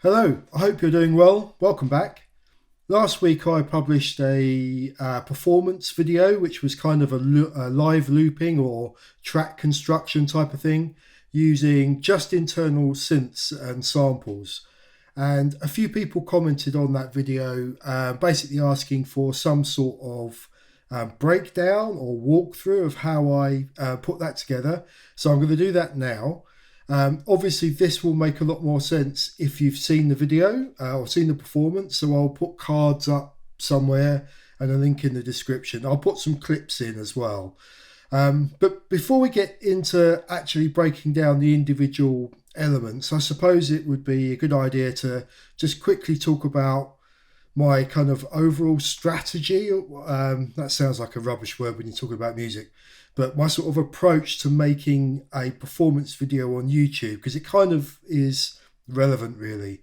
Hello, I hope you're doing well. Welcome back. Last week I published a performance video, which was kind of a live looping or track construction type of thing using just internal synths and samples. And a few people commented on that video, basically asking for some sort of breakdown or walkthrough of how I put that together. So I'm going to do that now. Obviously, this will make a lot more sense if you've seen the video or seen the performance. So I'll put cards up somewhere and a link in the description. I'll put some clips in as well. But before we get into actually breaking down the individual elements, I suppose it would be a good idea to just quickly talk about my kind of overall strategy. That sounds like a rubbish word when you're talking about music, but my sort of approach to making a performance video on YouTube, because it kind of is relevant, really.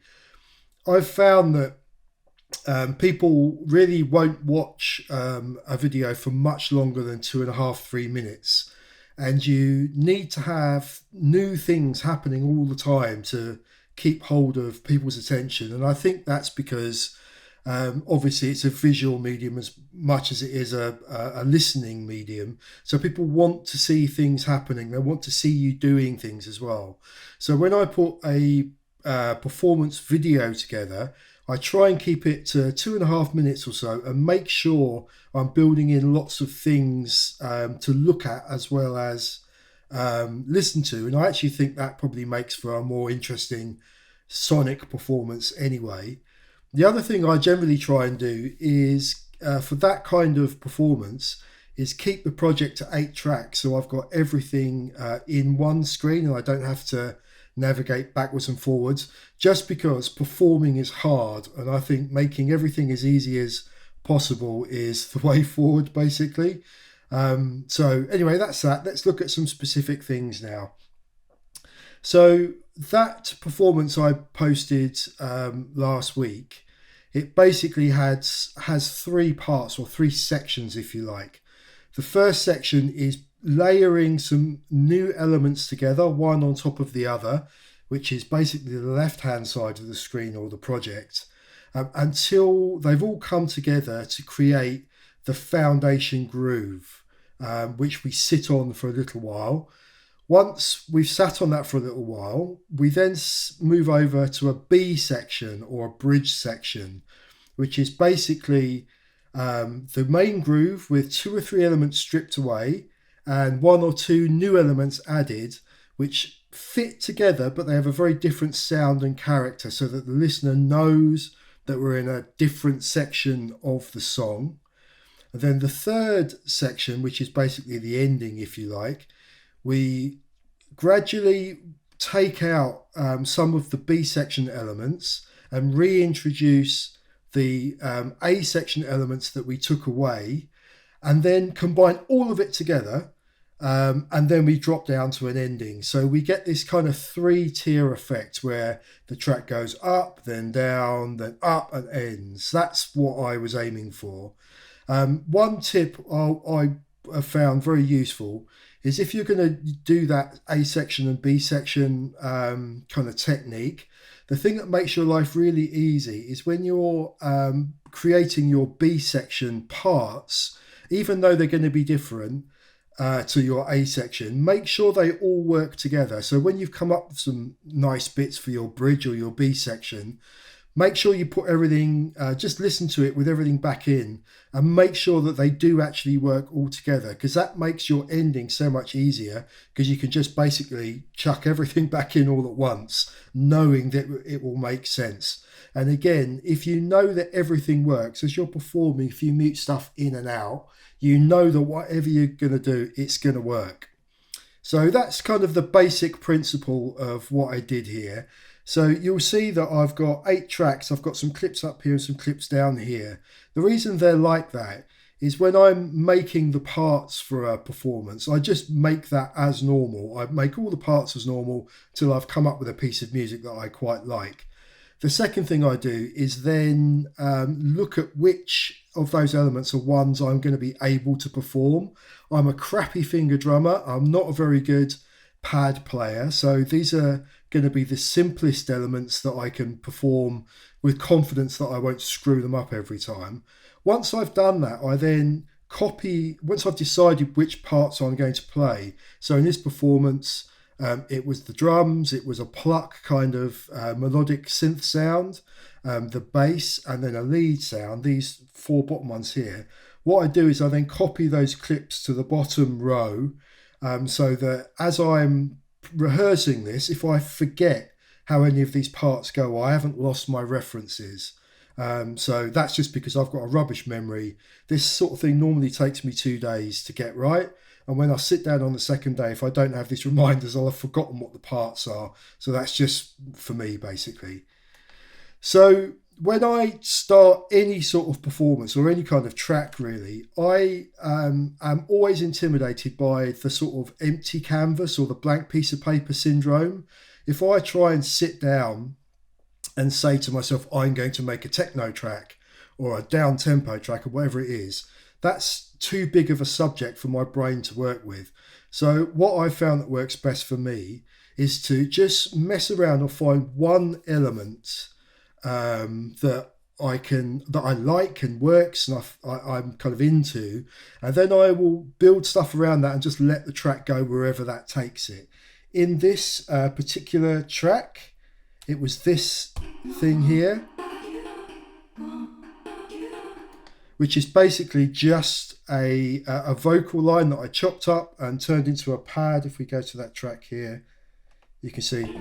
I've found that people really won't watch a video for much longer than 2.5, 3 minutes. And you need to have new things happening all the time to keep hold of people's attention. And I think that's because obviously, it's a visual medium as much as it is a listening medium. So people want to see things happening. They want to see you doing things as well. So when I put a performance video together, I try and keep it to 2.5 minutes or so and make sure I'm building in lots of things to look at as well as listen to. And I actually think that probably makes for a more interesting sonic performance anyway. The other thing I generally try and do is for that kind of performance is keep the project to 8 tracks, so I've got everything in one screen and I don't have to navigate backwards and forwards, just because performing is hard and I think making everything as easy as possible is the way forward, basically. So anyway, that's that. Let's look at some specific things now. So that performance I posted last week, it basically has 3 parts or 3 sections, if you like. The first section is layering some new elements together, one on top of the other, which is basically the left-hand side of the screen or the project, until they've all come together to create the foundation groove, which we sit on for a little while. Once we've sat on that for a little while, we then move over to a B section or a bridge section, which is basically the main groove with 2 or 3 elements stripped away and 1 or 2 new elements added, which fit together, but they have a very different sound and character so that the listener knows that we're in a different section of the song. And then the third section, which is basically the ending, if you like, we gradually take out some of the B section elements and reintroduce the A section elements that we took away, and then combine all of it together, and then we drop down to an ending. So we get this kind of 3-tier effect where the track goes up, then down, then up, and ends. That's what I was aiming for. One tip I have found very useful is if you're going to do that A section and B section kind of technique, the thing that makes your life really easy is when you're creating your B section parts, even though they're going to be different to your A section, make sure they all work together. So when you've come up with some nice bits for your bridge or your B section, make sure you put everything, just listen to it with everything back in and make sure that they do actually work all together, because that makes your ending so much easier, because you can just basically chuck everything back in all at once, knowing that it will make sense. And again, if you know that everything works, as you're performing, if you mute stuff in and out, you know that whatever you're going to do, it's going to work. So that's kind of the basic principle of what I did here. So you'll see that I've got 8 tracks. I've got some clips up here and some clips down here. The reason they're like that is when I'm making the parts for a performance, I just make that as normal. I make all the parts as normal till I've come up with a piece of music that I quite like. The second thing I do is then look at which of those elements are ones I'm going to be able to perform. I'm a crappy finger drummer. I'm not a very good pad player. So these are going to be the simplest elements that I can perform with confidence that I won't screw them up every time. Once I've done that, I then copy, once I've decided which parts I'm going to play. So in this performance, it was the drums, it was a pluck kind of melodic synth sound, the bass, and then a lead sound, these four bottom ones here. What I do is I then copy those clips to the bottom row, so that as I'm rehearsing this, if I forget how any of these parts go, I haven't lost my references. So that's just because I've got a rubbish memory. This sort of thing normally takes me 2 days to get right. And when I sit down on the second day, if I don't have these reminders, I'll have forgotten what the parts are. So that's just for me, basically. So when I start any sort of performance or any kind of track, really, I am always intimidated by the sort of empty canvas or the blank piece of paper syndrome. If I try and sit down and say to myself, I'm going to make a techno track or a down tempo track or whatever it is, that's too big of a subject for my brain to work with. So what I found that works best for me is to just mess around and find one element that I like and works and I'm kind of into, and then I will build stuff around that and just let the track go wherever that takes it. In this particular track, it was this thing here, which is basically just a vocal line that I chopped up and turned into a pad. If we go to that track here, you can see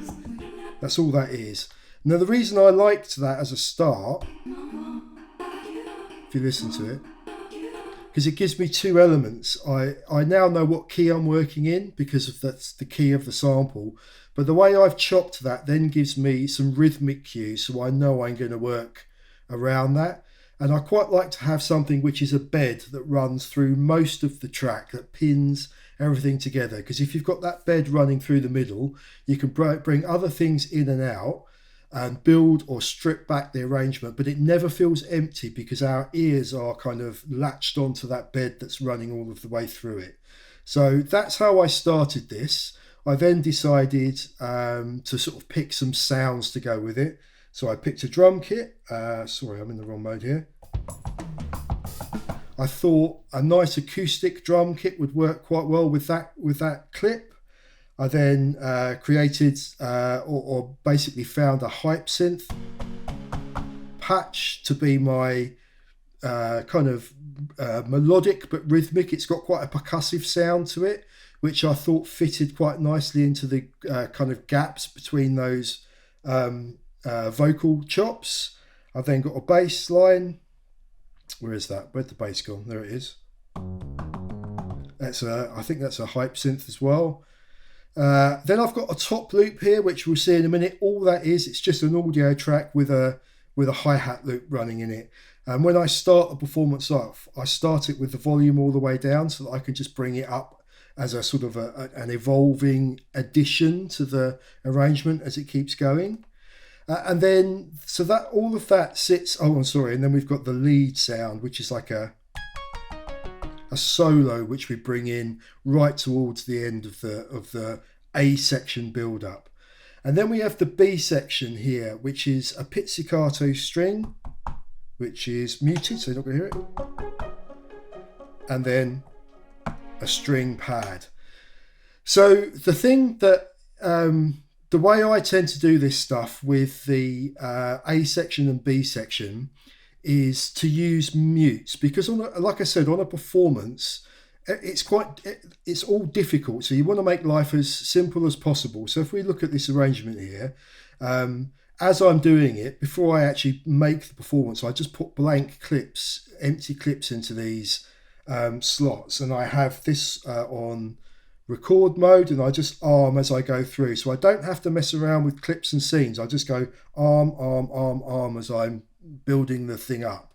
that's all that is. Now, the reason I liked that as a start, if you listen to it, because it gives me two elements. I now know what key I'm working in because that's the key of the sample. But the way I've chopped that then gives me some rhythmic cues, so I know I'm going to work around that. And I quite like to have something which is a bed that runs through most of the track, that pins everything together. Because if you've got that bed running through the middle, you can bring other things in and out and build or strip back the arrangement, but it never feels empty because our ears are kind of latched onto that bed that's running all of the way through it. So that's how I started this. I then decided to sort of pick some sounds to go with it. So I picked a drum kit. Sorry, I'm in the wrong mode here. I thought a nice acoustic drum kit would work quite well with that clip. I then created or basically found a hype synth patch to be my kind of melodic but rhythmic. It's got quite a percussive sound to it, which I thought fitted quite nicely into the kind of gaps between those vocal chops. I've then got a bass line. Where is that? Where'd the bass gone? There it is. I think that's a hype synth as well. Then I've got a top loop here, which we'll see in a minute. All that is, it's just an audio track with a hi-hat loop running in it. And when I start the performance off, I start it with the volume all the way down so that I can just bring it up as a sort of an evolving addition to the arrangement as it keeps going. And then, so that all of that sits, oh, I'm sorry, and then we've got the lead sound, which is like a solo, which we bring in right towards the end of the A section build up. And then we have the B section here, which is a pizzicato string, which is muted, so you're not going to hear it. And then a string pad. So the thing that the way I tend to do this stuff with the A section and B section is to use mutes, because like I said, on a performance, it's all difficult. So you want to make life as simple as possible. So if we look at this arrangement here, as I'm doing it, before I actually make the performance, I just put blank clips, empty clips into these slots, and I have this on record mode, and I just arm as I go through. So I don't have to mess around with clips and scenes. I just go arm as I'm building the thing up.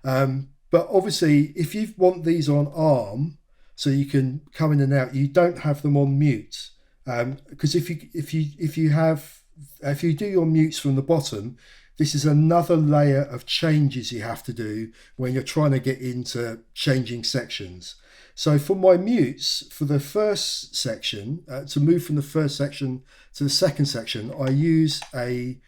But obviously, if you want these on arm, so you can come in and out, you don't have them on mute, because if you do your mutes from the bottom, this is another layer of changes you have to do when you're trying to get into changing sections. So for my mutes, for the first section, to move from the first section to the second section, I use a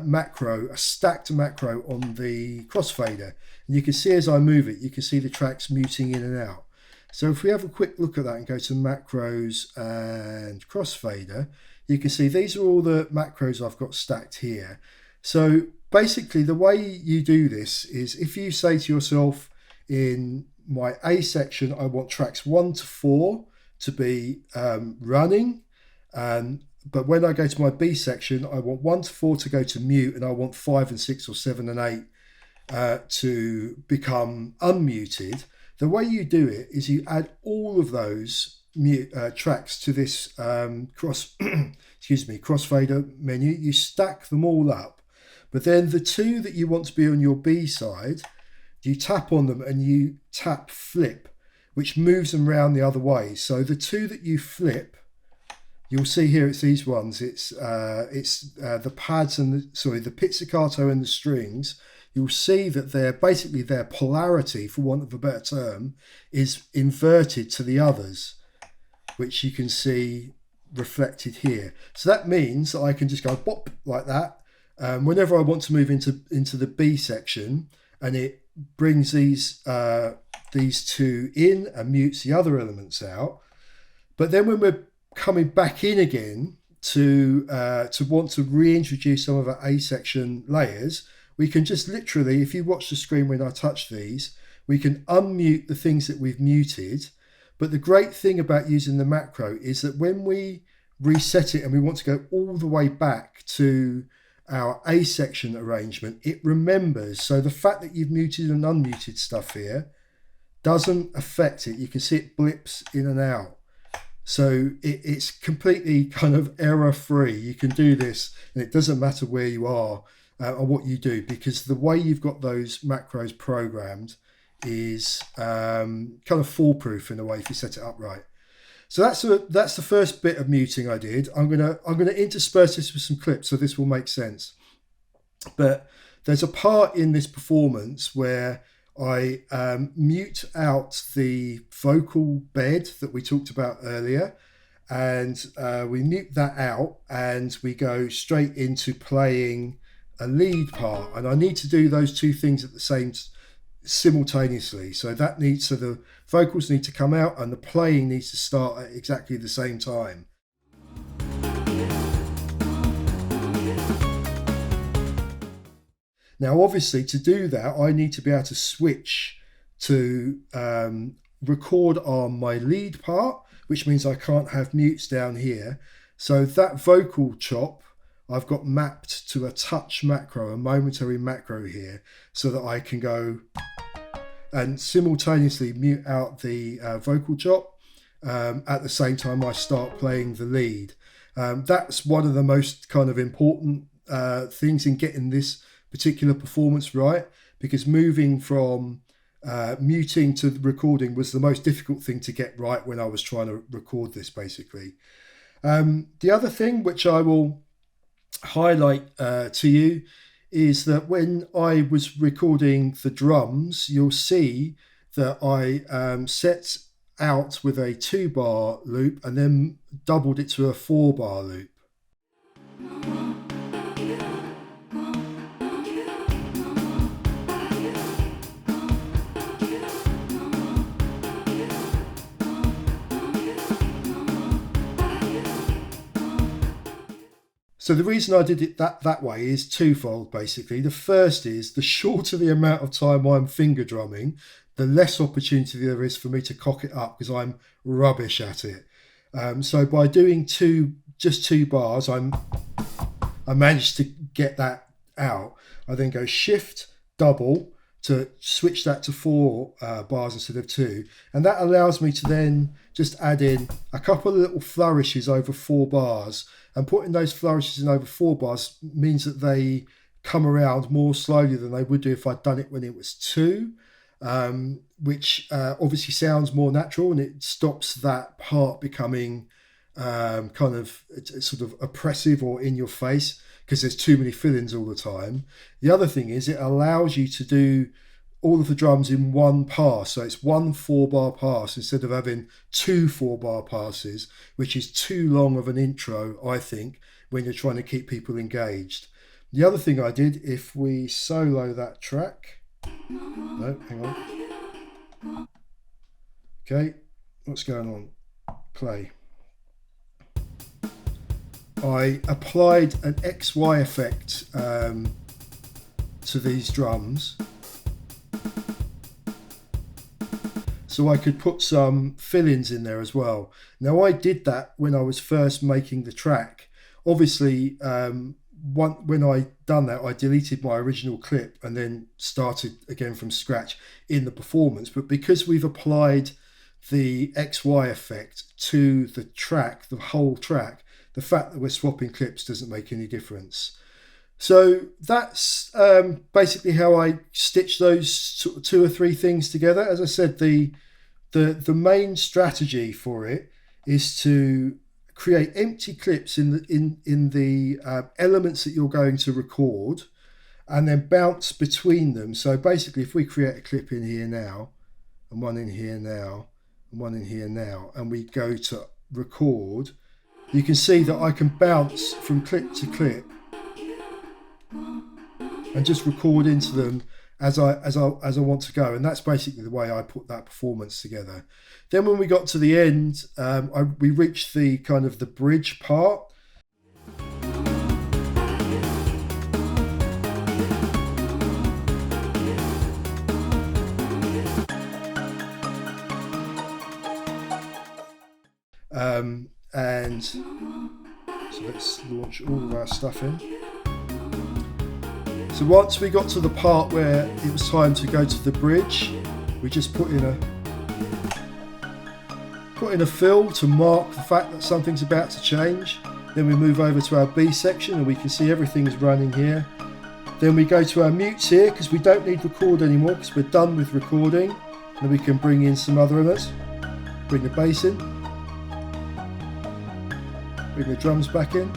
macro, a stacked macro on the crossfader. And you can see as I move it, you can see the tracks muting in and out. So if we have a quick look at that and go to macros and crossfader, you can see these are all the macros I've got stacked here. So basically the way you do this is if you say to yourself, in my A section, I want tracks 1 to 4 to be running. But when I go to my B section, I want 1 to 4 to go to mute, and I want 5 and 6 or 7 and 8 to become unmuted. The way you do it is you add all of those tracks to this crossfader menu. You stack them all up, but then the two that you want to be on your B side, you tap on them and you tap flip, which moves them around the other way. So the two that you flip, you'll see here it's these ones. It's the pads and the pizzicato and the strings. You'll see that their polarity, for want of a better term, is inverted to the others, which you can see reflected here. So that means that I can just go bop like that whenever I want to move into the B section, and it brings these two in and mutes the other elements out. But then when we're coming back in again to want to reintroduce some of our A section layers, we can just literally, if you watch the screen when I touch these, we can unmute the things that we've muted. But the great thing about using the macro is that when we reset it and we want to go all the way back to our A section arrangement, it remembers. So the fact that you've muted and unmuted stuff here doesn't affect it. You can see it blips in and out. So it's completely kind of error free. You can do this and it doesn't matter where you are or what you do, because the way you've got those macros programmed is kind of foolproof in a way if you set it up right. So that's the first bit of muting I did. I'm gonna intersperse this with some clips so this will make sense. But there's a part in this performance where I mute out the vocal bed that we talked about earlier, and we mute that out and we go straight into playing a lead part. And I need to do those two things at the same simultaneously. So the vocals need to come out and the playing needs to start at exactly the same time. Now, obviously, to do that, I need to be able to switch to record on my lead part, which means I can't have mutes down here. So that vocal chop I've got mapped to a touch macro, a momentary macro here, so that I can go and simultaneously mute out the vocal chop at the same time I start playing the lead. That's one of the most kind of important things in getting this particular performance right, because moving from muting to recording was the most difficult thing to get right when I was trying to record this, basically. The other thing which I will highlight to you is that when I was recording the drums, you'll see that I set out with a 2-bar loop and then doubled it to a 4-bar loop. So the reason I did it that way is twofold, basically. The first is the shorter the amount of time I'm finger drumming, the less opportunity there is for me to cock it up because I'm rubbish at it. So by doing just 2 bars, I managed to get that out. I then go shift, double to switch that to 4 bars instead of 2. And that allows me to then just add in a couple of little flourishes over 4 bars. And putting those flourishes in over 4 bars means that they come around more slowly than they would do if I'd done it when it was 2, which obviously sounds more natural, and it stops that part becoming kind of sort of oppressive or in your face because there's too many fill-ins all the time. The other thing is it allows you to do all of the drums in one pass. So it's one 4-bar pass instead of having two 4-bar passes, which is too long of an intro, I think, when you're trying to keep people engaged. The other thing I did, if we solo that track, no, hang on. Okay, what's going on? Play. I applied an XY effect to these drums, so I could put some fill-ins in there as well. Now I did that when I was first making the track. Obviously, when I done that, I deleted my original clip and then started again from scratch in the performance. But because we've applied the XY effect to the track, the whole track, the fact that we're swapping clips doesn't make any difference. So that's basically how I stitch those two or three things together. As I said, the main strategy for it is to create empty clips in the elements that you're going to record, and then bounce between them. So basically, if we create a clip in here now, and one in here now, and one in here now, and we go to record, you can see that I can bounce from clip to clip and just record into them as I want to go. And that's basically the way I put that performance together. Then when we got to the end, we reached the kind of the bridge part. And so let's launch all of our stuff in. So once we got to the part where it was time to go to the bridge, we just put in a fill to mark the fact that something's about to change. Then we move over to our B section and we can see everything's running here. Then we go to our mutes here because we don't need record anymore because we're done with recording. Then we can bring in some other others. Bring the bass in. Bring the drums back in.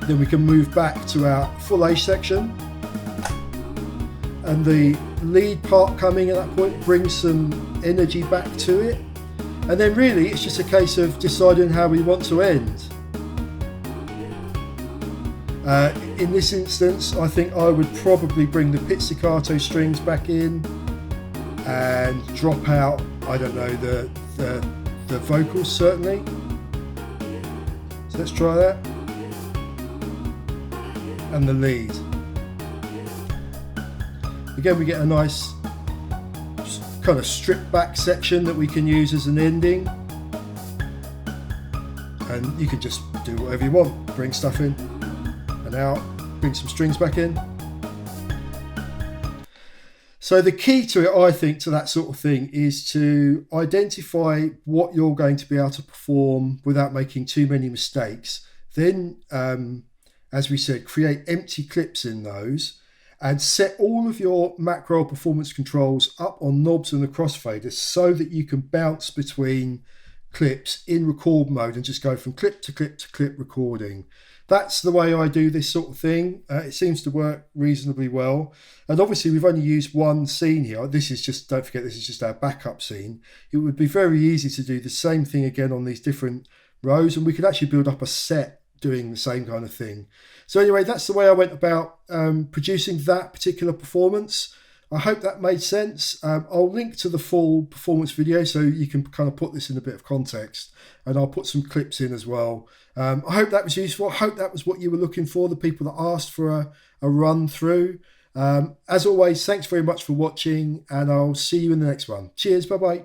Then we can move back to our full A section, and the lead part coming at that point brings some energy back to it. And then really it's just a case of deciding how we want to end. In this instance, I think I would probably bring the pizzicato strings back in and drop out, I don't know, the vocals certainly. So let's try that. And the lead. Again, we get a nice kind of stripped back section that we can use as an ending. And you can just do whatever you want. Bring stuff in and out, bring some strings back in. So the key to it, I think, to that sort of thing is to identify what you're going to be able to perform without making too many mistakes. Then, as we said, create empty clips in those and set all of your macro performance controls up on knobs and the crossfader so that you can bounce between clips in record mode and just go from clip to clip to clip recording. That's the way I do this sort of thing. It seems to work reasonably well. And obviously we've only used one scene here. This is just, don't forget, this is just our backup scene. It would be very easy to do the same thing again on these different rows, and we could actually build up a set doing the same kind of thing. So anyway, that's the way I went about producing that particular performance. I hope that made sense. I'll link to the full performance video so you can kind of put this in a bit of context, and I'll put some clips in as well. I hope that was useful. I hope that was what you were looking for, the people that asked for a run through. As always, thanks very much for watching, and I'll see you in the next one. Cheers, bye-bye.